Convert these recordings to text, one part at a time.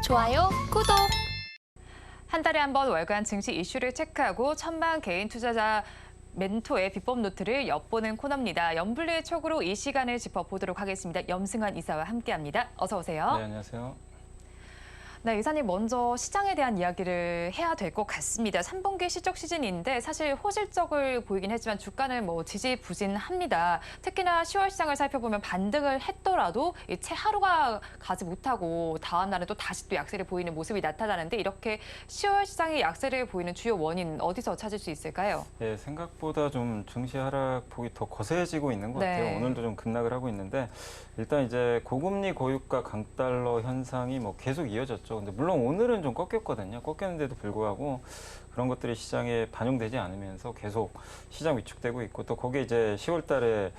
좋아요, 구독. 한 달에 한 번 월간 증시 이슈를 체크하고 천만 개인 투자자 멘토의 비법 노트를 엿보는 코너입니다. 염불리의 촉으로 이 시간을 짚어보도록 하겠습니다. 염승환 이사와 함께합니다. 어서 오세요. 네, 안녕하세요. 네, 이사님 먼저 시장에 대한 이야기를 해야 될 것 같습니다. 3분기 실적 시즌인데 사실 호실적을 보이긴 했지만 주가는 지지부진합니다. 특히나 10월 시장을 살펴보면 반등을 했더라도 채 하루가 가지 못하고 다음 날은 또 다시 또 약세를 보이는 모습이 나타나는데 이렇게 10월 시장이 약세를 보이는 주요 원인 어디서 찾을 수 있을까요? 네, 생각보다 좀 증시 하락폭이 더 거세지고 있는 것 같아요. 네. 오늘도 좀 급락을 하고 있는데 일단 이제 고금리 고유가 강달러 현상이 계속 이어졌죠. 근데 물론 오늘은 좀 꺾였거든요. 꺾였는데도 불구하고 그런 것들이 시장에 반영되지 않으면서 계속 시장 위축되고 있고 또 거기에 이제 10월 달에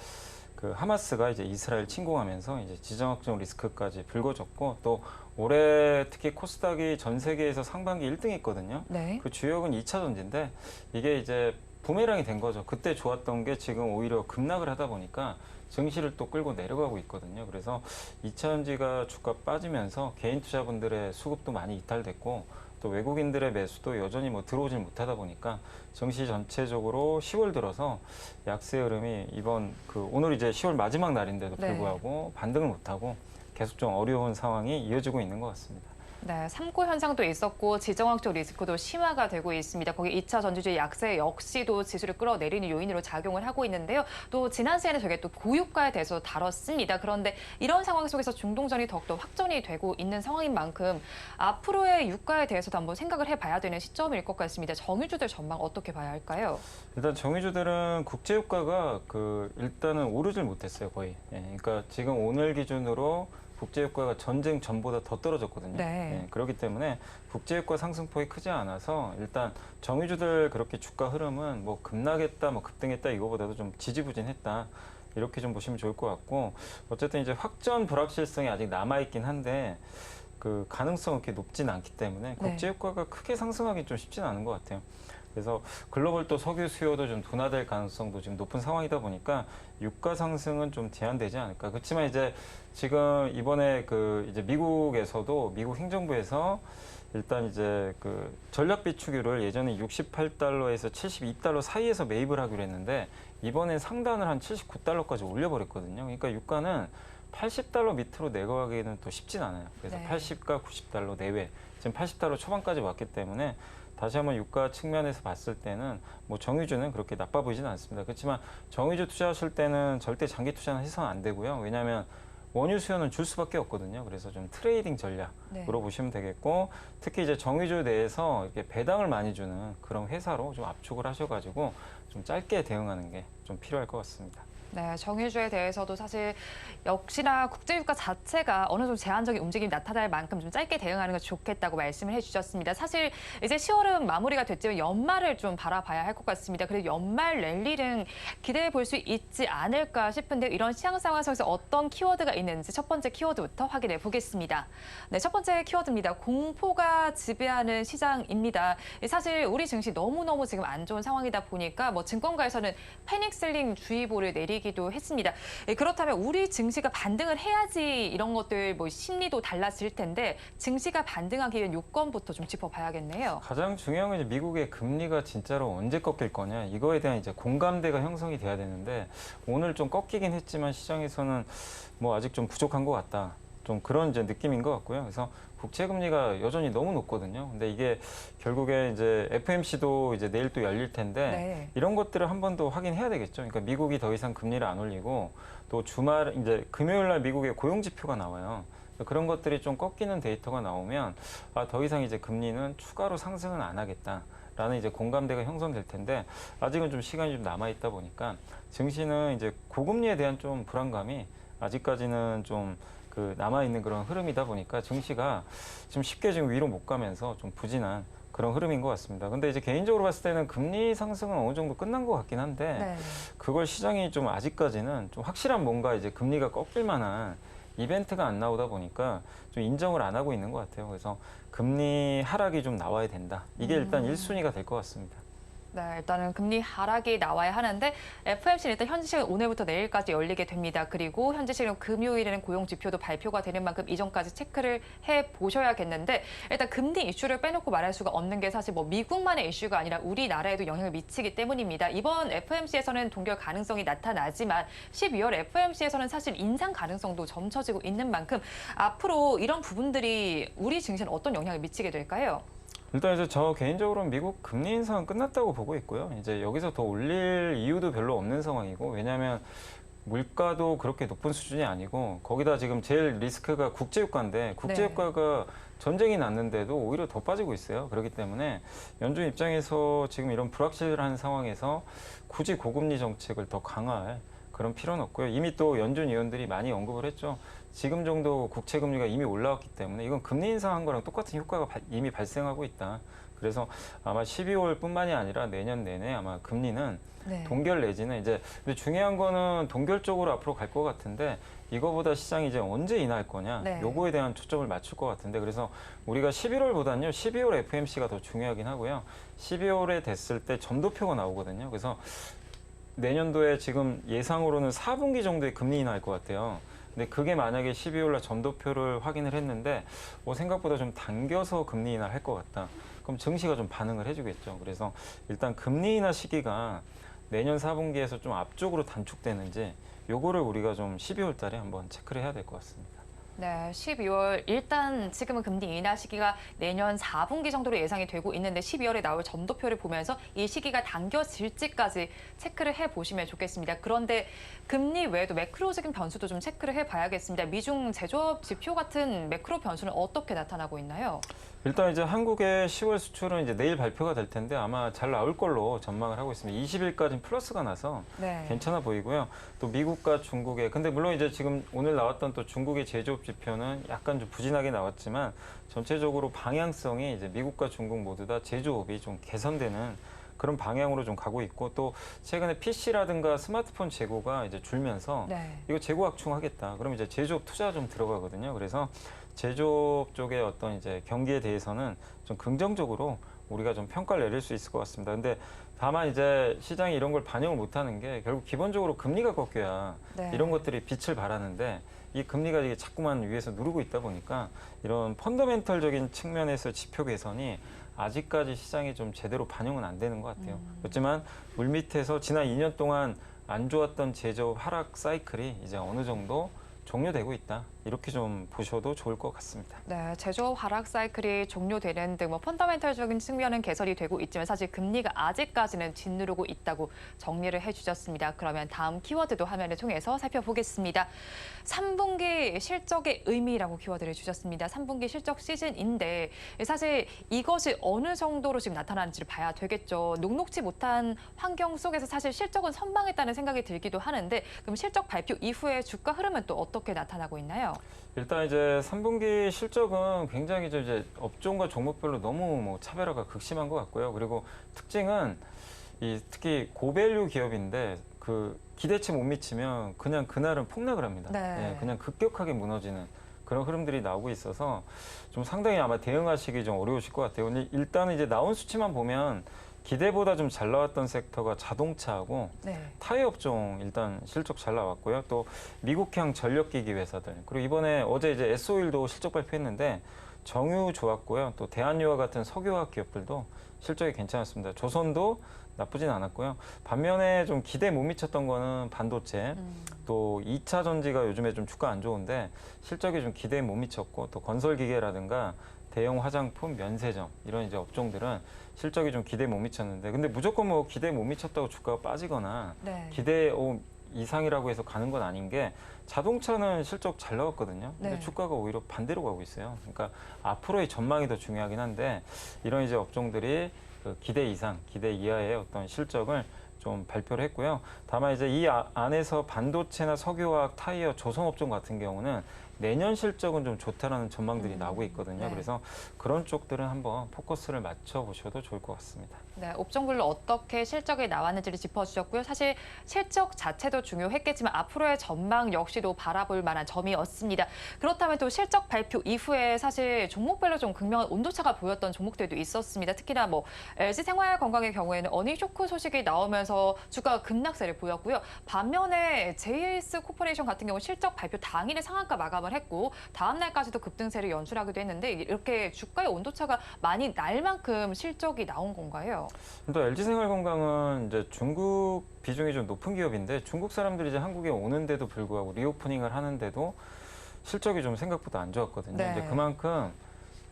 그 하마스가 이제 이스라엘 침공하면서 이제 지정학적 리스크까지 불거졌고 또 올해 특히 코스닥이 전 세계에서 상반기 1등했거든요. 네. 그 주역은 2차 전지인데 이게 이제 부메랑이 된 거죠. 그때 좋았던 게 지금 오히려 급락을 하다 보니까 증시를 또 끌고 내려가고 있거든요. 그래서 2차 전지가 주가 빠지면서 개인 투자분들의 수급도 많이 이탈됐고 또 외국인들의 매수도 여전히 들어오질 못하다 보니까 증시 전체적으로 10월 들어서 약세 흐름이 이번 오늘 이제 10월 마지막 날인데도 불구하고 반등을 못하고 계속 좀 어려운 상황이 이어지고 있는 것 같습니다. 네, 삼고 현상도 있었고 지정학적 리스크도 심화가 되고 있습니다. 거기 2차 전지주의 약세 역시도 지수를 끌어내리는 요인으로 작용을 하고 있는데요. 또 지난 시간에 저희가 또 고유가에 대해서 다뤘습니다. 그런데 이런 상황 속에서 중동전이 더욱더 확전이 되고 있는 상황인 만큼 앞으로의 유가에 대해서도 한번 생각을 해봐야 되는 시점일 것 같습니다. 정유주들 전망 어떻게 봐야 할까요? 일단 정유주들은 국제유가가 일단은 오르질 못했어요, 거의. 예, 그러니까 지금 오늘 기준으로 국제유가가 전쟁 전보다 더 떨어졌거든요. 네. 예, 그렇기 때문에 국제유가 상승폭이 크지 않아서 일단 정유주들 그렇게 주가 흐름은 급락했다, 급등했다 이거보다도 좀 지지부진했다. 이렇게 좀 보시면 좋을 것 같고 어쨌든 이제 확전 불확실성이 아직 남아있긴 한데 그 가능성은 그렇게 높진 않기 때문에 국제유가가 크게 상승하기 좀 쉽지는 않은 것 같아요. 그래서 글로벌 또 석유 수요도 좀 둔화될 가능성도 지금 높은 상황이다 보니까 유가 상승은 좀 제한되지 않을까. 그렇지만 이제 지금 이번에 이제 미국에서도 미국 행정부에서 일단 이제 전략 비축유를 예전에 68달러에서 72달러 사이에서 매입을 하기로 했는데 이번엔 상단을 한 79달러까지 올려버렸거든요. 그러니까 유가는 80달러 밑으로 내려가기는 또 쉽진 않아요. 그래서 80과 90달러 내외, 지금 80달러 초반까지 왔기 때문에 다시 한번 유가 측면에서 봤을 때는 정유주는 그렇게 나빠 보이지는 않습니다. 그렇지만 정유주 투자하실 때는 절대 장기 투자는 해서는 안 되고요. 왜냐하면 원유 수요는 줄 수밖에 없거든요. 그래서 좀 트레이딩 전략으로 보시면 되겠고 특히 이제 정유주 내에서 이렇게 배당을 많이 주는 그런 회사로 좀 압축을 하셔가지고 좀 짧게 대응하는 게 좀 필요할 것 같습니다. 네, 정유주에 대해서도 사실 역시나 국제유가 자체가 어느 정도 제한적인 움직임이 나타날 만큼 좀 짧게 대응하는 게 좋겠다고 말씀을 해주셨습니다. 사실 이제 10월은 마무리가 됐지만 연말을 좀 바라봐야 할 것 같습니다. 그리고 연말 랠리는 기대해 볼 수 있지 않을까 싶은데 이런 시장 상황 속에서 어떤 키워드가 있는지 첫 번째 키워드부터 확인해 보겠습니다. 네, 첫 번째 키워드입니다. 공포가 지배하는 시장입니다. 사실 우리 증시 너무너무 지금 안 좋은 상황이다 보니까 증권가에서는 패닉셀링 주의보를 내리기도 했습니다. 그렇다면 우리 증시가 반등을 해야지 이런 것들 심리도 달라질 텐데 증시가 반등하기 위한 요건부터 좀 짚어봐야겠네요. 가장 중요한 건 이제 미국의 금리가 진짜로 언제 꺾일 거냐 이거에 대한 이제 공감대가 형성이 돼야 되는데 오늘 좀 꺾이긴 했지만 시장에서는 아직 좀 부족한 것 같다. 좀 그런 이제 느낌인 것 같고요. 그래서 국채 금리가 여전히 너무 높거든요. 근데 이게 결국에 이제 FOMC도 이제 내일 또 열릴 텐데 이런 것들을 한 번 더 확인해야 되겠죠. 그러니까 미국이 더 이상 금리를 안 올리고 또 주말 이제 금요일 날 미국의 고용 지표가 나와요. 그런 것들이 좀 꺾이는 데이터가 나오면 더 이상 이제 금리는 추가로 상승은 안 하겠다라는 이제 공감대가 형성될 텐데 아직은 좀 시간이 좀 남아 있다 보니까 증시는 이제 고금리에 대한 좀 불안감이 아직까지는 좀 남아있는 그런 흐름이다 보니까 증시가 지금 쉽게 지금 위로 못 가면서 좀 부진한 그런 흐름인 것 같습니다. 근데 이제 개인적으로 봤을 때는 금리 상승은 어느 정도 끝난 것 같긴 한데 그걸 시장이 좀 아직까지는 좀 확실한 뭔가 이제 금리가 꺾일 만한 이벤트가 안 나오다 보니까 좀 인정을 안 하고 있는 것 같아요. 그래서 금리 하락이 좀 나와야 된다. 이게 일단 1순위가 될 것 같습니다. 네, 일단은 금리 하락이 나와야 하는데 FOMC는 일단 현지 시간 오늘부터 내일까지 열리게 됩니다. 그리고 현지 시간 금요일에는 고용 지표도 발표가 되는 만큼 이전까지 체크를 해 보셔야겠는데 일단 금리 이슈를 빼놓고 말할 수가 없는 게 사실 뭐 미국만의 이슈가 아니라 우리나라에도 영향을 미치기 때문입니다. 이번 FOMC에서는 동결 가능성이 나타나지만 12월 FOMC에서는 사실 인상 가능성도 점쳐지고 있는 만큼 앞으로 이런 부분들이 우리 증시에 어떤 영향을 미치게 될까요? 일단 이제 저 개인적으로는 미국 금리 인상은 끝났다고 보고 있고요. 이제 여기서 더 올릴 이유도 별로 없는 상황이고, 왜냐하면 물가도 그렇게 높은 수준이 아니고, 거기다 지금 제일 리스크가 국제유가인데 국제유가가 전쟁이 났는데도 오히려 더 빠지고 있어요. 그렇기 때문에 연준 입장에서 지금 이런 불확실한 상황에서 굳이 고금리 정책을 더 강화할 그런 필요는 없고요. 이미 또 연준 위원들이 많이 언급을 했죠. 지금 정도 국채 금리가 이미 올라왔기 때문에 이건 금리 인상한 거랑 똑같은 효과가 이미 발생하고 있다. 그래서 아마 12월뿐만이 아니라 내년 내내 아마 금리는 동결 내지는 이제 근데 중요한 거는 동결 쪽으로 앞으로 갈 것 같은데 이거보다 시장이 이제 언제 인하할 거냐 요거에 대한 초점을 맞출 것 같은데 그래서 우리가 11월보다는요 12월 FOMC가 더 중요하긴 하고요. 12월에 됐을 때 점도표가 나오거든요. 그래서 내년도에 지금 예상으로는 4분기 정도의 금리 인하할 것 같아요. 근데 그게 만약에 12월 날 점도표를 확인을 했는데 생각보다 좀 당겨서 금리 인하를 할 것 같다. 그럼 증시가 좀 반응을 해주겠죠. 그래서 일단 금리 인하 시기가 내년 4분기에서 좀 앞쪽으로 단축되는지 요거를 우리가 좀 12월 달에 한번 체크를 해야 될 것 같습니다. 네, 12월 일단 지금은 금리 인하 시기가 내년 4분기 정도로 예상이 되고 있는데 12월에 나올 점도표를 보면서 이 시기가 당겨질지까지 체크를 해보시면 좋겠습니다. 그런데 금리 외에도 매크로적인 변수도 좀 체크를 해봐야겠습니다. 미중 제조업 지표 같은 매크로 변수는 어떻게 나타나고 있나요? 일단 이제 한국의 10월 수출은 이제 내일 발표가 될 텐데 아마 잘 나올 걸로 전망을 하고 있습니다. 20일까지는 플러스가 나서 괜찮아 보이고요. 또 미국과 중국의 근데 물론 이제 지금 오늘 나왔던 또 중국의 제조업 지표는 약간 좀 부진하게 나왔지만 전체적으로 방향성이 이제 미국과 중국 모두 다 제조업이 좀 개선되는 그런 방향으로 좀 가고 있고 또 최근에 PC라든가 스마트폰 재고가 이제 줄면서 이거 재고 확충하겠다. 그럼 이제 제조업 투자 좀 들어가거든요. 그래서 제조업 쪽의 어떤 이제 경기에 대해서는 좀 긍정적으로 우리가 좀 평가를 내릴 수 있을 것 같습니다. 근데 다만 이제 시장이 이런 걸 반영을 못하는 게 결국 기본적으로 금리가 꺾여야 이런 것들이 빛을 발하는데 이 금리가 이게 자꾸만 위에서 누르고 있다 보니까 이런 펀더멘털적인 측면에서 지표 개선이 아직까지 시장에 좀 제대로 반영은 안 되는 것 같아요. 그렇지만 물밑에서 지난 2년 동안 안 좋았던 제조업 하락 사이클이 이제 어느 정도 종료되고 있다. 이렇게 좀 보셔도 좋을 것 같습니다. 네, 제조업 하락 사이클이 종료되는 등 펀더멘털적인 측면은 개선이 되고 있지만 사실 금리가 아직까지는 짓누르고 있다고 정리를 해주셨습니다. 그러면 다음 키워드도 화면을 통해서 살펴보겠습니다. 3분기 실적의 의미라고 키워드를 주셨습니다. 3분기 실적 시즌인데 사실 이것이 어느 정도로 지금 나타나는지를 봐야 되겠죠. 녹록지 못한 환경 속에서 사실 실적은 선방했다는 생각이 들기도 하는데 그럼 실적 발표 이후에 주가 흐름은 또 어떻게 나타나고 있나요? 일단 이제 3분기 실적은 굉장히 이제 업종과 종목별로 너무 차별화가 극심한 것 같고요. 그리고 특징은 특히 고밸류 기업인데 그 기대치 못 미치면 그냥 그날은 폭락을 합니다. 그냥 급격하게 무너지는 그런 흐름들이 나오고 있어서 좀 상당히 아마 대응하시기 좀 어려우실 것 같아요. 근데 일단은 이제 나온 수치만 보면 기대보다 좀 잘 나왔던 섹터가 자동차하고 타이어 업종 일단 실적 잘 나왔고요. 또 미국형 전력기기 회사들 그리고 이번에 어제 이제 S-오일도 실적 발표했는데 정유 좋았고요. 또 대한유와 같은 석유화학 기업들도 실적이 괜찮았습니다. 조선도 나쁘진 않았고요. 반면에 좀 기대 못 미쳤던 거는 반도체, 또 2차 전지가 요즘에 좀 주가 안 좋은데 실적이 좀 기대에 못 미쳤고 또 건설기계라든가 대형 화장품, 면세점 이런 이제 업종들은 실적이 좀 기대에 못 미쳤는데 근데 무조건 뭐 기대에 못 미쳤다고 주가가 빠지거나 기대 이상이라고 해서 가는 건 아닌 게 자동차는 실적 잘 나왔거든요. 근데 주가가 오히려 반대로 가고 있어요. 그러니까 앞으로의 전망이 더 중요하긴 한데 이런 이제 업종들이 그 기대 이상, 기대 이하의 어떤 실적을 좀 발표를 했고요. 다만 이제 이 안에서 반도체나 석유화학, 타이어, 조선업종 같은 경우는 내년 실적은 좀 좋다라는 전망들이 나오고 있거든요. 네. 그래서 그런 쪽들은 한번 포커스를 맞춰보셔도 좋을 것 같습니다. 네, 업종별로 어떻게 실적이 나왔는지를 짚어주셨고요. 사실 실적 자체도 중요했겠지만 앞으로의 전망 역시도 바라볼 만한 점이었습니다. 그렇다면 또 실적 발표 이후에 사실 종목별로 좀 극명한 온도차가 보였던 종목들도 있었습니다. 특히나 뭐 LG생활건강의 경우에는 어닝 쇼크 소식이 나오면서 주가가 급락세를 보였고요. 반면에 JS 코퍼레이션 같은 경우 실적 발표 당일에 상한가 마감을 했고 다음 날까지도 급등세를 연출하기도 했는데 이렇게 주가의 온도차가 많이 날 만큼 실적이 나온 건가요? 또 LG생활건강은 이제 중국 비중이 좀 높은 기업인데 중국 사람들이 이제 한국에 오는데도 불구하고 리오프닝을 하는데도 실적이 좀 생각보다 안 좋았거든요. 네. 이제 그만큼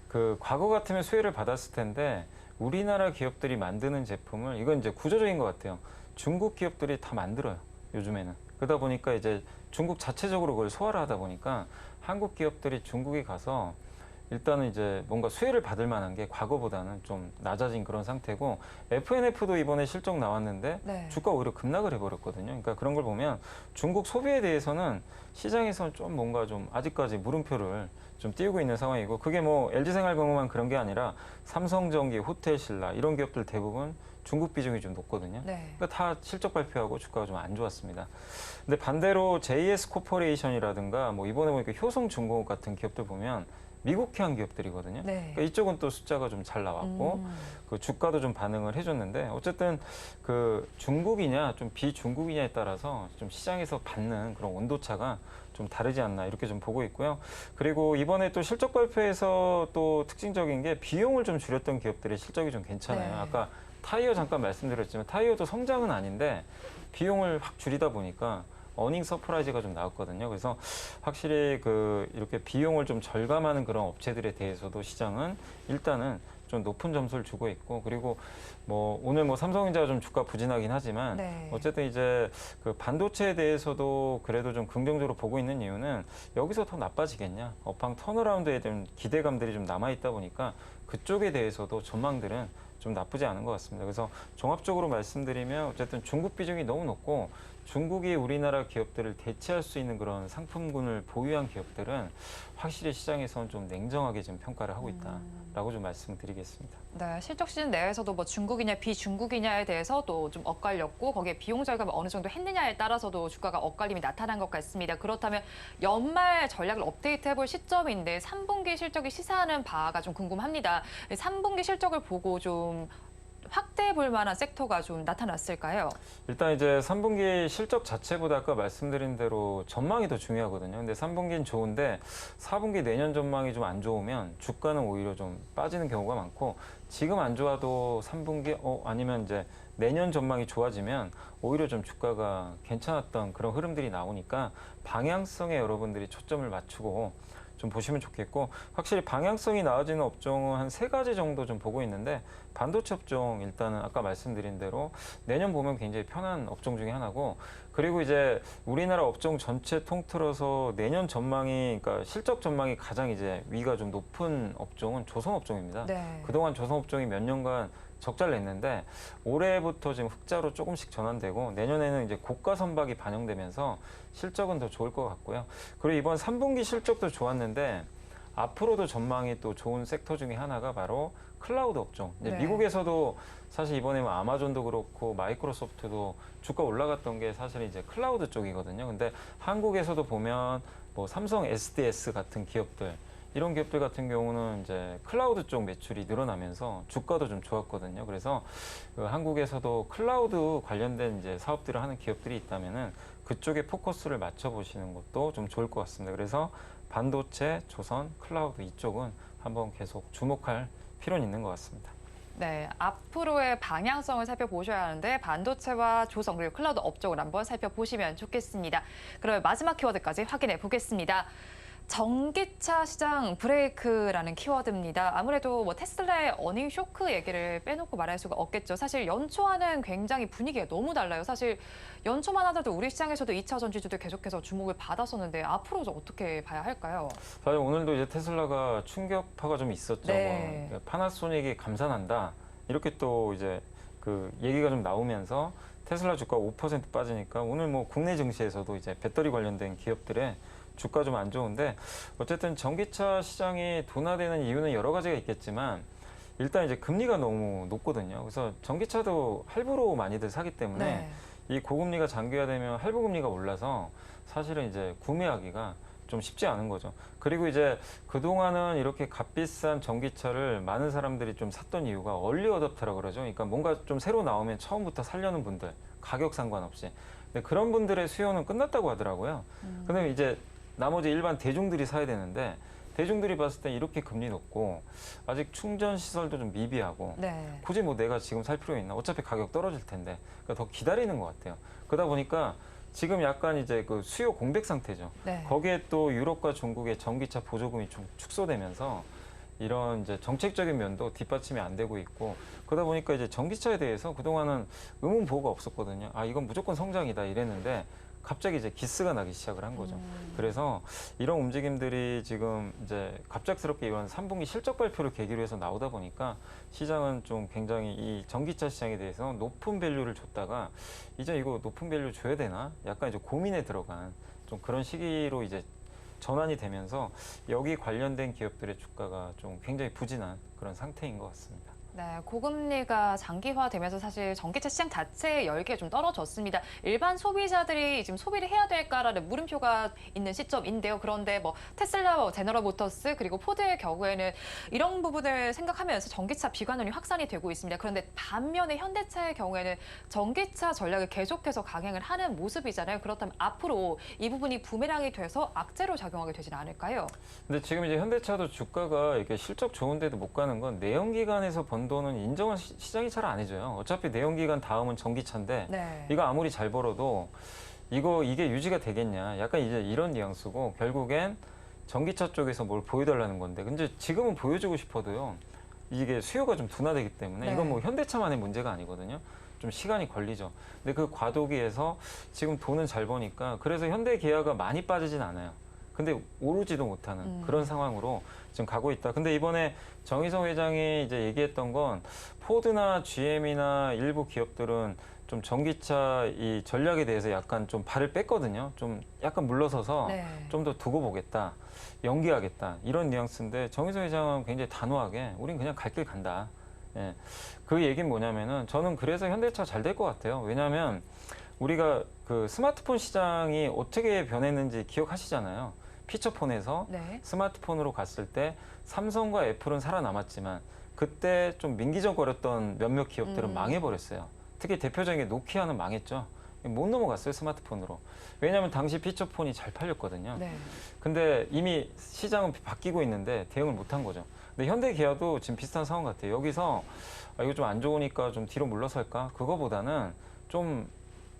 그 과거 같으면 수혜를 받았을 텐데 우리나라 기업들이 만드는 제품을 이건 이제 구조적인 것 같아요. 중국 기업들이 다 만들어요. 요즘에는. 그러다 보니까 이제 중국 자체적으로 그걸 소화를 하다 보니까 한국 기업들이 중국에 가서 일단은 이제 뭔가 수혜를 받을 만한 게 과거보다는 좀 낮아진 그런 상태고 FNF도 이번에 실적 나왔는데 네. 주가 오히려 급락을 해버렸거든요. 그러니까 그런 걸 보면 중국 소비에 대해서는 시장에서는 좀 뭔가 좀 아직까지 물음표를 좀 띄우고 있는 상황이고 그게 뭐 LG생활건강만 그런 게 아니라 삼성전기, 호텔신라 이런 기업들 대부분 중국 비중이 좀 높거든요. 네. 그러니까 다 실적 발표하고 주가가 좀 안 좋았습니다. 근데 반대로 JS 코퍼레이션이라든가 뭐 이번에 보니까 효성중공업 같은 기업들 보면 미국형 기업들이거든요. 네. 그러니까 이쪽은 또 숫자가 좀 잘 나왔고 그 주가도 좀 반응을 해줬는데 어쨌든 그 중국이냐 좀 비중국이냐에 따라서 좀 시장에서 받는 그런 온도차가 좀 다르지 않나 이렇게 좀 보고 있고요. 그리고 이번에 또 실적 발표에서 또 특징적인 게 비용을 좀 줄였던 기업들의 실적이 좀 괜찮아요. 네. 아까 타이어 잠깐 말씀드렸지만 타이어도 성장은 아닌데 비용을 확 줄이다 보니까 어닝 서프라이즈가 좀 나왔거든요. 그래서 확실히 그 이렇게 비용을 좀 절감하는 그런 업체들에 대해서도 시장은 일단은 좀 높은 점수를 주고 있고 그리고 뭐 오늘 뭐 삼성전자가 좀 주가 부진하긴 하지만 네. 어쨌든 이제 그 반도체에 대해서도 그래도 좀 긍정적으로 보고 있는 이유는 여기서 더 나빠지겠냐 업황 턴어라운드에 대한 기대감들이 좀 남아 있다 보니까 그쪽에 대해서도 전망들은 좀 나쁘지 않은 것 같습니다. 그래서 종합적으로 말씀드리면 어쨌든 중국 비중이 너무 높고 중국이 우리나라 기업들을 대체할 수 있는 그런 상품군을 보유한 기업들은 확실히 시장에서는 좀 냉정하게 좀 평가를 하고 있다라고 좀 말씀드리겠습니다. 네, 실적 시즌 내에서도 뭐 중국이냐 비중국이냐에 대해서도 좀 엇갈렸고 거기에 비용 절감을 어느 정도 했느냐에 따라서도 주가가 엇갈림이 나타난 것 같습니다. 그렇다면 연말 전략을 업데이트해볼 시점인데 3분기 실적이 시사하는 바가 좀 궁금합니다. 3분기 실적을 보고 좀 확대해 볼 만한 섹터가 좀 나타났을까요? 일단 이제 3분기 실적 자체보다 아까 말씀드린 대로 전망이 더 중요하거든요. 근데 3분기는 좋은데 4분기 내년 전망이 좀 안 좋으면 주가는 오히려 좀 빠지는 경우가 많고 지금 안 좋아도 3분기 아니면 이제 내년 전망이 좋아지면 오히려 좀 주가가 괜찮았던 그런 흐름들이 나오니까 방향성에 여러분들이 초점을 맞추고 좀 보시면 좋겠고 확실히 방향성이 나아지는 업종은 한 3가지 정도 좀 보고 있는데 반도체 업종 일단은 아까 말씀드린 대로 내년 보면 굉장히 편한 업종 중에 하나고 그리고 이제 우리나라 업종 전체 통틀어서 내년 전망이 그러니까 실적 전망이 가장 이제 위가 좀 높은 업종은 조선 업종입니다. 네. 그동안 조선 업종이 몇 년간 적자를 냈는데 올해부터 지금 흑자로 조금씩 전환되고 내년에는 이제 고가 선박이 반영되면서 실적은 더 좋을 것 같고요. 그리고 이번 3분기 실적도 좋았는데 앞으로도 전망이 또 좋은 섹터 중에 하나가 바로 클라우드 업종. 이제 네. 미국에서도 사실 이번에 뭐 아마존도 그렇고 마이크로소프트도 주가 올라갔던 게 사실 이제 클라우드 쪽이거든요. 근데 한국에서도 보면 뭐 삼성 SDS 같은 기업들 이런 기업들 같은 경우는 이제 클라우드 쪽 매출이 늘어나면서 주가도 좀 좋았거든요. 그래서 그 한국에서도 클라우드 관련된 이제 사업들을 하는 기업들이 있다면은 그쪽에 포커스를 맞춰 보시는 것도 좀 좋을 것 같습니다. 그래서 반도체, 조선, 클라우드 이쪽은 한번 계속 주목할 필요는 있는 것 같습니다. 네, 앞으로의 방향성을 살펴보셔야 하는데 반도체와 조선 그리고 클라우드 업종을 한번 살펴보시면 좋겠습니다. 그럼 마지막 키워드까지 확인해 보겠습니다. 전기차 시장 브레이크라는 키워드입니다. 아무래도 뭐 테슬라의 어닝 쇼크 얘기를 빼놓고 말할 수가 없겠죠. 사실 연초와는 굉장히 분위기가 너무 달라요. 사실 연초만 하더라도 우리 시장에서도 2차 전지주들 계속해서 주목을 받았었는데 앞으로 어떻게 봐야 할까요? 사실 오늘도 이제 테슬라가 충격파가 좀 있었죠. 네. 뭐 파나소닉이 감산한다. 이렇게 또 이제 그 얘기가 좀 나오면서 테슬라 주가 5% 빠지니까 오늘 뭐 국내 증시에서도 이제 배터리 관련된 기업들의 주가 좀 안 좋은데 어쨌든 전기차 시장이 둔화되는 이유는 여러 가지가 있겠지만 일단 이제 금리가 너무 높거든요. 그래서 전기차도 할부로 많이들 사기 때문에 네. 이 고금리가 장기화되면 할부 금리가 올라서 사실은 이제 구매하기가 좀 쉽지 않은 거죠. 그리고 이제 그동안은 이렇게 값비싼 전기차를 많은 사람들이 좀 샀던 이유가 얼리 어댑터라고 그러죠. 그러니까 뭔가 좀 새로 나오면 처음부터 사려는 분들, 가격 상관없이. 근데 그런 분들의 수요는 끝났다고 하더라고요. 근데 이제 나머지 일반 대중들이 사야 되는데 대중들이 봤을 때 이렇게 금리 높고 아직 충전 시설도 좀 미비하고 네. 굳이 뭐 내가 지금 살 필요 있나? 어차피 가격 떨어질 텐데. 그러니까 더 기다리는 것 같아요. 그러다 보니까 지금 약간 이제 그 수요 공백 상태죠. 네. 거기에 또 유럽과 중국의 전기차 보조금이 좀 축소되면서 이런 이제 정책적인 면도 뒷받침이 안 되고 있고 그러다 보니까 이제 전기차에 대해서 그동안은 의문 보호가 없었거든요. 아, 이건 무조건 성장이다 이랬는데 갑자기 이제 기스가 나기 시작을 한 거죠. 그래서 이런 움직임들이 지금 이제 갑작스럽게 이번 3분기 실적 발표를 계기로 해서 나오다 보니까 시장은 좀 굉장히 이 전기차 시장에 대해서 높은 밸류를 줬다가 이제 이거 높은 밸류 줘야 되나? 약간 이제 고민에 들어간 좀 그런 시기로 이제 전환이 되면서 여기 관련된 기업들의 주가가 좀 굉장히 부진한 그런 상태인 것 같습니다. 네, 고금리가 장기화되면서 사실 전기차 시장 자체의 열기가 좀 떨어졌습니다. 일반 소비자들이 지금 소비를 해야 될까라는 물음표가 있는 시점인데요. 그런데 뭐 테슬라, 제너럴 모터스 그리고 포드의 경우에는 이런 부분을 생각하면서 전기차 비관론이 확산이 되고 있습니다. 그런데 반면에 현대차의 경우에는 전기차 전략을 계속해서 강행을 하는 모습이잖아요. 그렇다면 앞으로 이 부분이 부메랑이 돼서 악재로 작용하게 되지는 않을까요? 근데 지금 이제 현대차도 주가가 이렇게 실적 좋은데도 못 가는 건 내연기관에서 번 돈은 인정한 시장이 잘 안 해줘요. 어차피 내연기관 다음은 전기차인데 네. 이거 아무리 잘 벌어도 이게 유지가 되겠냐. 약간 이제 이런 뉘앙스고 결국엔 전기차 쪽에서 뭘 보여달라는 건데 근데 지금은 보여주고 싶어도요. 이게 수요가 좀 둔화되기 때문에 네. 이건 뭐 현대차만의 문제가 아니거든요. 좀 시간이 걸리죠. 근데 그 과도기에서 지금 돈은 잘 버니까 그래서 현대 기아가 많이 빠지진 않아요. 근데 오르지도 못하는 그런 상황으로 지금 가고 있다. 근데 이번에 정의성 회장이 이제 얘기했던 건 포드나 GM이나 일부 기업들은 좀 전기차 이 전략에 대해서 약간 좀 발을 뺐거든요. 좀 약간 물러서서 네. 좀 더 두고 보겠다. 연기하겠다. 이런 뉘앙스인데 정의성 회장은 굉장히 단호하게 우린 그냥 갈 길 간다. 예. 그 얘기는 뭐냐면은 저는 그래서 현대차 잘 될 것 같아요. 왜냐하면 우리가 그 스마트폰 시장이 어떻게 변했는지 기억하시잖아요. 피처폰에서 네. 스마트폰으로 갔을 때 삼성과 애플은 살아남았지만 그때 좀 민기적거렸던 몇몇 기업들은 망해버렸어요. 특히 대표적인 게 노키아는 망했죠. 못 넘어갔어요, 스마트폰으로. 왜냐하면 당시 피처폰이 잘 팔렸거든요. 네. 근데 이미 시장은 바뀌고 있는데 대응을 못한 거죠. 근데 현대기아도 지금 비슷한 상황 같아요. 여기서 이거 좀 안 좋으니까 좀 뒤로 물러설까? 그거보다는 좀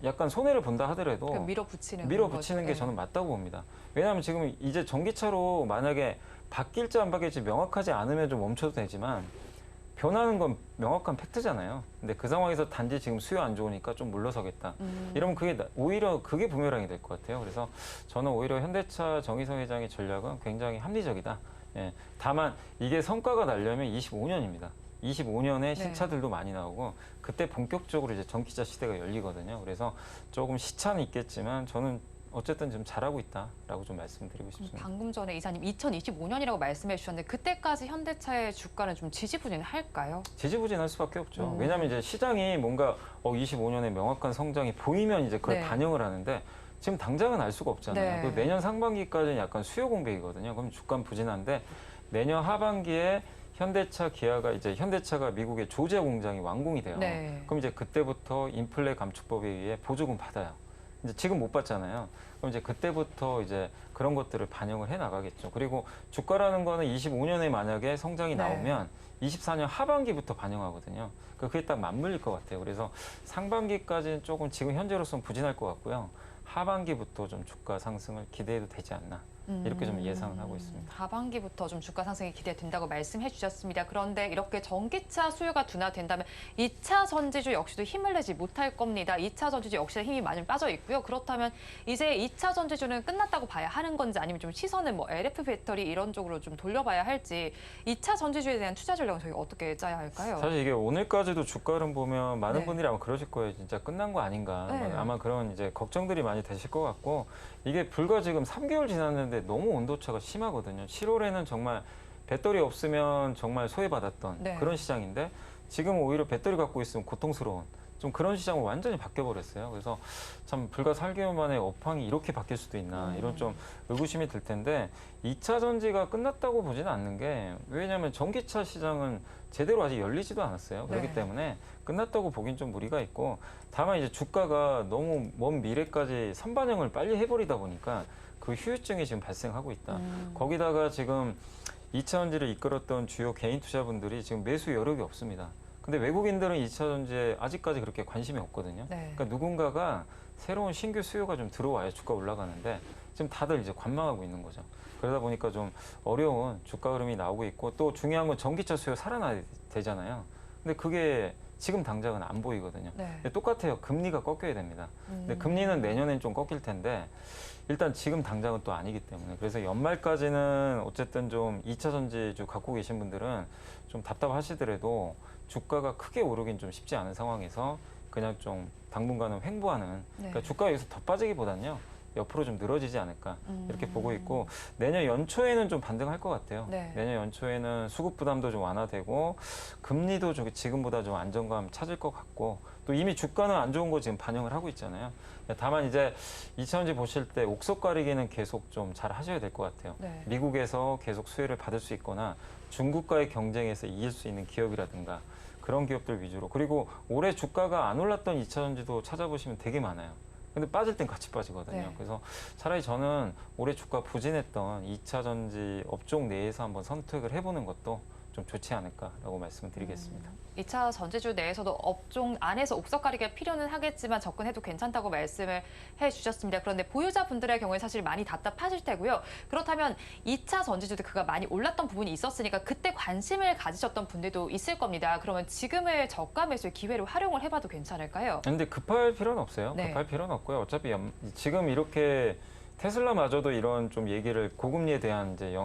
약간 손해를 본다 하더라도 밀어붙이는 밀어붙이는 거죠. 게 네. 저는 맞다고 봅니다. 왜냐하면 지금 이제 전기차로 만약에 바뀔지 안 바뀔지 명확하지 않으면 좀 멈춰도 되지만 변하는 건 명확한 팩트잖아요. 근데 그 상황에서 단지 지금 수요 안 좋으니까 좀 물러서겠다. 이러면 그게 오히려 그게 부메랑이 될 것 같아요. 그래서 저는 오히려 현대차 정의성 회장의 전략은 굉장히 합리적이다. 예. 다만 이게 성과가 나려면 25년입니다. 25년에 신차들도 많이 나오고 그때 본격적으로 이제 전기차 시대가 열리거든요. 그래서 조금 시차는 있겠지만 저는 어쨌든 지금 잘하고 있다라고 좀 말씀드리고 싶습니다. 방금 전에 이사님 2025년이라고 말씀해 주셨는데 그때까지 현대차의 주가는 좀 지지부진할까요? 지지부진할 수밖에 없죠. 왜냐하면 이제 시장이 뭔가 25년에 명확한 성장이 보이면 이제 그걸 네. 반영을 하는데 지금 당장은 알 수가 없잖아요. 네. 그리고 내년 상반기까지는 약간 수요 공백이거든요. 그럼 주가는 부진한데 내년 하반기에 현대차, 기아가 이제 현대차가 미국의 조지아 공장이 완공이 돼요. 네. 그럼 이제 그때부터 인플레 감축법에 의해 보조금 받아요. 이제 지금 못 받잖아요. 그럼 이제 그때부터 이제 그런 것들을 반영을 해 나가겠죠. 그리고 주가라는 거는 25년에 만약에 성장이 네. 나오면 24년 하반기부터 반영하거든요. 그게 딱 맞물릴 것 같아요. 그래서 상반기까지는 조금 지금 현재로서는 부진할 것 같고요. 하반기부터 좀 주가 상승을 기대해도 되지 않나 이렇게 좀 예상을 하고 있습니다. 하반기부터 좀 주가 상승이 기대된다고 말씀해 주셨습니다. 그런데 이렇게 전기차 수요가 둔화된다면 2차 전지주 역시도 힘을 내지 못할 겁니다. 2차 전지주 역시 힘이 많이 빠져 있고요. 그렇다면 이제 2차 전지주는 끝났다고 봐야 하는 건지 아니면 좀 시선을 뭐 LF 배터리 이런 쪽으로 좀 돌려봐야 할지 2차 전지주에 대한 투자 전략은 저희 어떻게 짜야 할까요? 사실 이게 오늘까지도 주가 흐름 보면 많은 네. 분들이 아마 그러실 거예요. 진짜 끝난 거 아닌가. 네. 아마 그런 이제 걱정들이 많이 되실 것 같고 이게 불과 지금 3개월 지났는데 너무 온도차가 심하거든요. 7월에는 정말 배터리 없으면 정말 소외받았던 네. 그런 시장인데 지금 오히려 배터리 갖고 있으면 고통스러운 좀 그런 시장으로 완전히 바뀌어버렸어요. 그래서 참 불과 4개월 만에 업황이 이렇게 바뀔 수도 있나 이런 좀 의구심이 들 텐데 2차 전지가 끝났다고 보지는 않는 게 왜냐하면 전기차 시장은 제대로 아직 열리지도 않았어요. 그렇기 네. 때문에 끝났다고 보긴 좀 무리가 있고 다만 이제 주가가 너무 먼 미래까지 선반영을 빨리 해버리다 보니까 그 후유증이 지금 발생하고 있다. 거기다가 지금 2차 전지를 이끌었던 주요 개인 투자분들이 지금 매수 여력이 없습니다. 근데 외국인들은 2차 전지에 아직까지 그렇게 관심이 없거든요. 네. 그러니까 누군가가 새로운 신규 수요가 좀 들어와야 주가 올라가는데 지금 다들 이제 관망하고 있는 거죠. 그러다 보니까 좀 어려운 주가 흐름이 나오고 있고 또 중요한 건 전기차 수요 살아나야 되잖아요. 근데 그게 지금 당장은 안 보이거든요. 네. 근데 똑같아요. 금리가 꺾여야 됩니다. 근데 금리는 내년엔 좀 꺾일 텐데 일단 지금 당장은 또 아니기 때문에 그래서 연말까지는 어쨌든 좀 2차 전지주 갖고 계신 분들은 좀 답답하시더라도 주가가 크게 오르긴 좀 쉽지 않은 상황에서 그냥 좀 당분간은 횡보하는 그러니까 주가가 여기서 더 빠지기보다는요. 옆으로 좀 늘어지지 않을까 이렇게 보고 있고 내년 연초에는 좀 반등할 것 같아요. 네. 내년 연초에는 수급 부담도 좀 완화되고 금리도 좀 지금보다 좀 안정감 찾을 것 같고 또 이미 주가는 안 좋은 거 지금 반영을 하고 있잖아요. 다만 이제 2차전지 보실 때 옥석 가리기는 계속 좀 잘 하셔야 될 것 같아요. 네. 미국에서 계속 수혜를 받을 수 있거나 중국과의 경쟁에서 이길 수 있는 기업이라든가 그런 기업들 위주로 그리고 올해 주가가 안 올랐던 2차전지도 찾아보시면 되게 많아요. 근데 빠질 땐 같이 빠지거든요. 네. 그래서 차라리 저는 올해 주가 부진했던 2차 전지 업종 내에서 한번 선택을 해보는 것도 좀 좋지 않을까라고 말씀을 드리겠습니다. 2차 전지주 내에서도 업종 안에서 옥석 가리기가 필요는 하겠지만 접근해도 괜찮다고 말씀을 해주셨습니다. 그런데 보유자분들의 경우에 사실 많이 답답하실 테고요. 그렇다면 2차 전지주도 그가 많이 올랐던 부분이 있었으니까 그때 관심을 가지셨던 분들도 있을 겁니다. 그러면 지금의 저가 매수의 기회를 활용을 해봐도 괜찮을까요? 근데 급할 필요는 없어요. 네. 급할 필요는 없고요. 어차피 지금 이렇게 테슬라마저도 이런 좀 얘기를 고금리에 대한 이제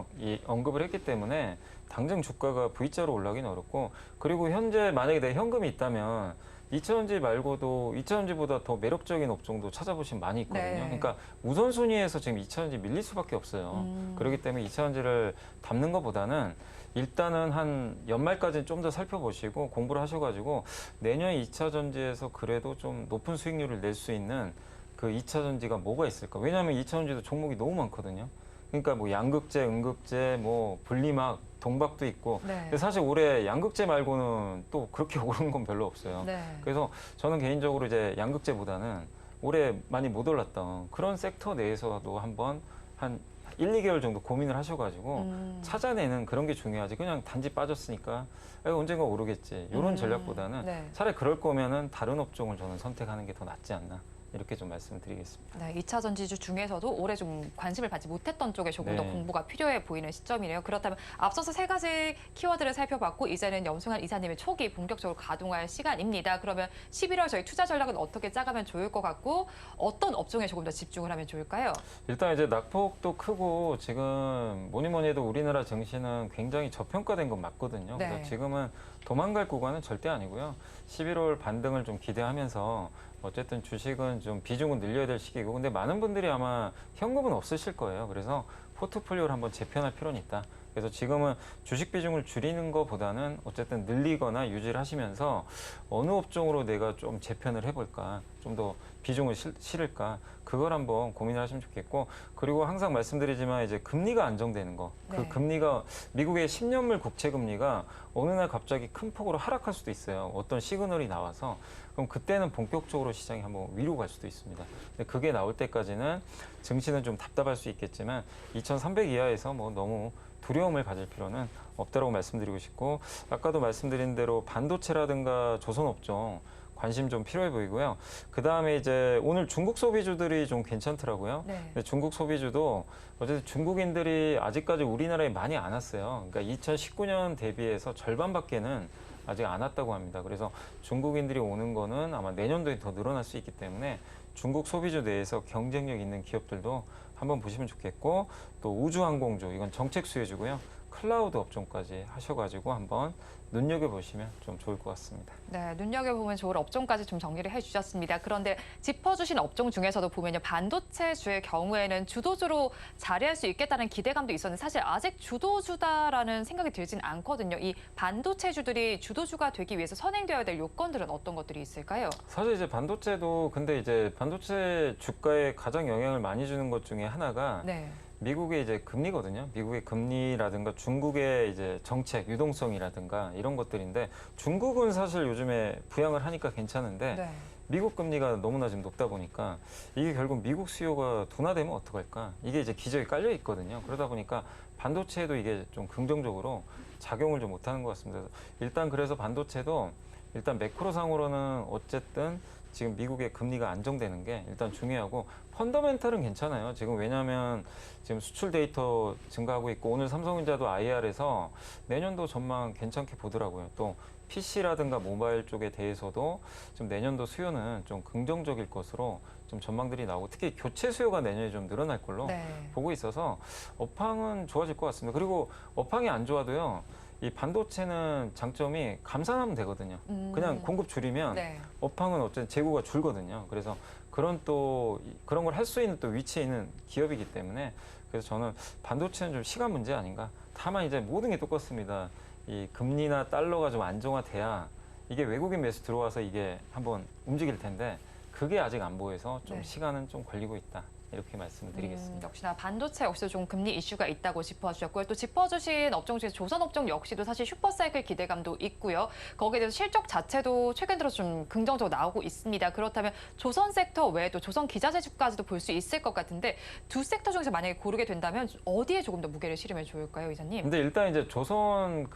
언급을 했기 때문에 당장 주가가 V자로 올라가기는 어렵고 그리고 현재 만약에 내 현금이 있다면 2차전지 말고도 2차전지보다 더 매력적인 업종도 찾아보시면 많이 있거든요. 네. 그러니까 우선순위에서 지금 2차전지 밀릴 수밖에 없어요. 그렇기 때문에 2차전지를 담는 것보다는 일단은 한 연말까지는 좀 더 살펴보시고 공부를 하셔가지고 내년 2차전지에서 그래도 좀 높은 수익률을 낼 수 있는 그 2차전지가 뭐가 있을까? 왜냐하면 2차전지도 종목이 너무 많거든요. 그러니까 뭐 양극재, 음극재, 뭐 분리막, 동박도 있고. 네. 근데 사실 올해 양극재 말고는 또 그렇게 오른 건 별로 없어요. 네. 그래서 저는 개인적으로 이제 양극재보다는 올해 많이 못 올랐던 그런 섹터 내에서도 한번 한 1, 2개월 정도 고민을 하셔가지고 찾아내는 그런 게 중요하지. 그냥 단지 빠졌으니까 언젠가 오르겠지. 이런 전략보다는 네. 차라리 그럴 거면은 다른 업종을 저는 선택하는 게 더 낫지 않나. 이렇게 좀 말씀을 드리겠습니다. 네, 2차 전지주 중에서도 올해 좀 관심을 받지 못했던 쪽에 조금 더 네. 공부가 필요해 보이는 시점이네요. 그렇다면 앞서서 세 가지 키워드를 살펴봤고 이제는 염승환 이사님의 촉이 본격적으로 가동할 시간입니다. 그러면 11월 저희 투자 전략은 어떻게 짜가면 좋을 것 같고 어떤 업종에 조금 더 집중을 하면 좋을까요? 일단 이제 낙폭도 크고 지금 뭐니 해도 우리나라 증시는 굉장히 저평가된 건 맞거든요. 네. 그래서 지금은 도망갈 구간은 절대 아니고요. 11월 반등을 좀 기대하면서 어쨌든 주식은 좀 비중은 늘려야 될 시기고 근데 많은 분들이 아마 현금은 없으실 거예요. 그래서 포트폴리오를 한번 재편할 필요는 있다. 그래서 지금은 주식 비중을 줄이는 것보다는 어쨌든 늘리거나 유지를 하시면서 어느 업종으로 내가 좀 재편을 해볼까, 좀 더 비중을 실을까, 그걸 한번 고민을 하시면 좋겠고, 그리고 항상 말씀드리지만 이제 금리가 안정되는 거, 그 네. 금리가 미국의 10년물 국채 금리가 어느 날 갑자기 큰 폭으로 하락할 수도 있어요. 어떤 시그널이 나와서 그럼 그때는 본격적으로 시장이 한번 위로 갈 수도 있습니다. 근데 그게 나올 때까지는 증시는 좀 답답할 수 있겠지만 2,300 이하에서 뭐 너무 두려움을 가질 필요는 없다고 말씀드리고 싶고 아까도 말씀드린 대로 반도체라든가 조선업종 관심 좀 필요해 보이고요. 그 다음에 이제 오늘 중국 소비주들이 좀 괜찮더라고요. 네. 근데 중국 소비주도 어쨌든 중국인들이 아직까지 우리나라에 많이 안 왔어요. 그러니까 2019년 대비해서 절반밖에는 아직 안 왔다고 합니다. 그래서 중국인들이 오는 거는 아마 내년도에 더 늘어날 수 있기 때문에 중국 소비주 내에서 경쟁력 있는 기업들도 한번 보시면 좋겠고, 또 우주항공주, 이건 정책 수혜주고요. 클라우드 업종까지 하셔가지고 한번 눈여겨보시면 좀 좋을 것 같습니다. 네, 눈여겨보면 좋을 업종까지 좀 정리를 해주셨습니다. 그런데 짚어주신 업종 중에서도 보면요, 반도체주의 경우에는 주도주로 자리할 수 있겠다는 기대감도 있었는데 사실 아직 주도주다라는 생각이 들진 않거든요. 이 반도체주들이 주도주가 되기 위해서 선행되어야 될 요건들은 어떤 것들이 있을까요? 사실 이제 반도체도 근데 이제 반도체 주가에 가장 영향을 많이 주는 것 중에 하나가 네. 미국의 이제 금리거든요. 미국의 금리라든가 중국의 이제 정책, 유동성이라든가 이런 것들인데, 중국은 사실 요즘에 부양을 하니까 괜찮은데 네. 미국 금리가 너무나 지금 높다 보니까 이게 결국 미국 수요가 둔화되면 어떡할까? 이게 이제 기저에 깔려 있거든요. 그러다 보니까 반도체에도 이게 좀 긍정적으로 작용을 좀 못하는 것 같습니다. 일단 그래서 반도체도 일단 매크로상으로는 어쨌든 지금 미국의 금리가 안정되는 게 일단 중요하고, 펀더멘탈은 괜찮아요. 지금 왜냐하면 지금 수출 데이터 증가하고 있고, 오늘 삼성전자도 IR에서 내년도 전망 괜찮게 보더라고요. 또 PC라든가 모바일 쪽에 대해서도 좀 내년도 수요는 좀 긍정적일 것으로 좀 전망들이 나오고, 특히 교체 수요가 내년에 좀 늘어날 걸로 네. 보고 있어서 업황은 좋아질 것 같습니다. 그리고 업황이 안 좋아도요, 이 반도체는 장점이 감산하면 되거든요. 그냥 공급 줄이면 네. 업황은 어쨌든 재고가 줄거든요. 그래서 그런 걸 할 수 있는 또 위치에 있는 기업이기 때문에, 그래서 저는 반도체는 좀 시간 문제 아닌가. 다만 이제 모든 게 똑같습니다. 이 금리나 달러가 좀 안정화돼야 이게 외국인 매수 들어와서 이게 한번 움직일 텐데, 그게 아직 안 보여서 좀 네. 시간은 좀 걸리고 있다. 이렇게 말씀을 드리겠습니다. 역시나 반도체 역시도 좀 금리 이슈가 있다고 짚어주셨고요. 또 짚어주신 업종 중에 조선업종 역시도 사실 슈퍼사이클 기대감도 있고요. 거기에 대해서 실적 자체도 최근 들어 좀 긍정적으로 나오고 있습니다. 그렇다면 조선 섹터 외에도 조선 기자재주까지도 볼 수 있을 것 같은데, 두 섹터 중에서 만약에 고르게 된다면 어디에 조금 더 무게를 실으면 좋을까요, 이사님? 근데 일단 이제 조선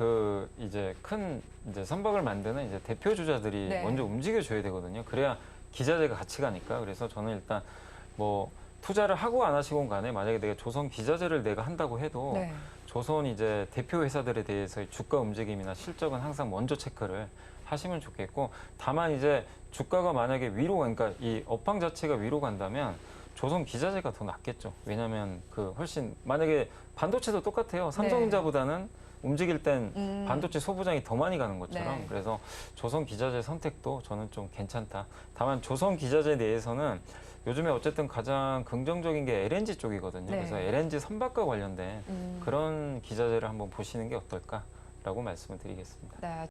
이제 큰 이제 선박을 만드는 이제 대표 주자들이 네. 먼저 움직여줘야 되거든요. 그래야 기자재가 같이 가니까. 그래서 저는 일단 뭐 투자를 하고 안 하시건 간에 만약에 내가 조선 기자재를 내가 한다고 해도 네. 조선 이제 대표 회사들에 대해서 주가 움직임이나 실적은 항상 먼저 체크를 하시면 좋겠고, 다만 이제 주가가 만약에 위로, 그러니까 이 업황 자체가 위로 간다면 조선 기자재가 더 낫겠죠. 왜냐하면 훨씬 만약에 반도체도 똑같아요. 삼성전자보다는 움직일 땐 반도체 소부장이 더 많이 가는 것처럼. 네. 그래서 조선 기자재 선택도 저는 좀 괜찮다. 다만 조선 기자재 내에서는 요즘에 어쨌든 가장 긍정적인 게 LNG 쪽이거든요. 네. 그래서 LNG 선박과 관련된 그런 기자재를 한번 보시는 게 어떨까라고 말씀을 드리겠습니다. 네.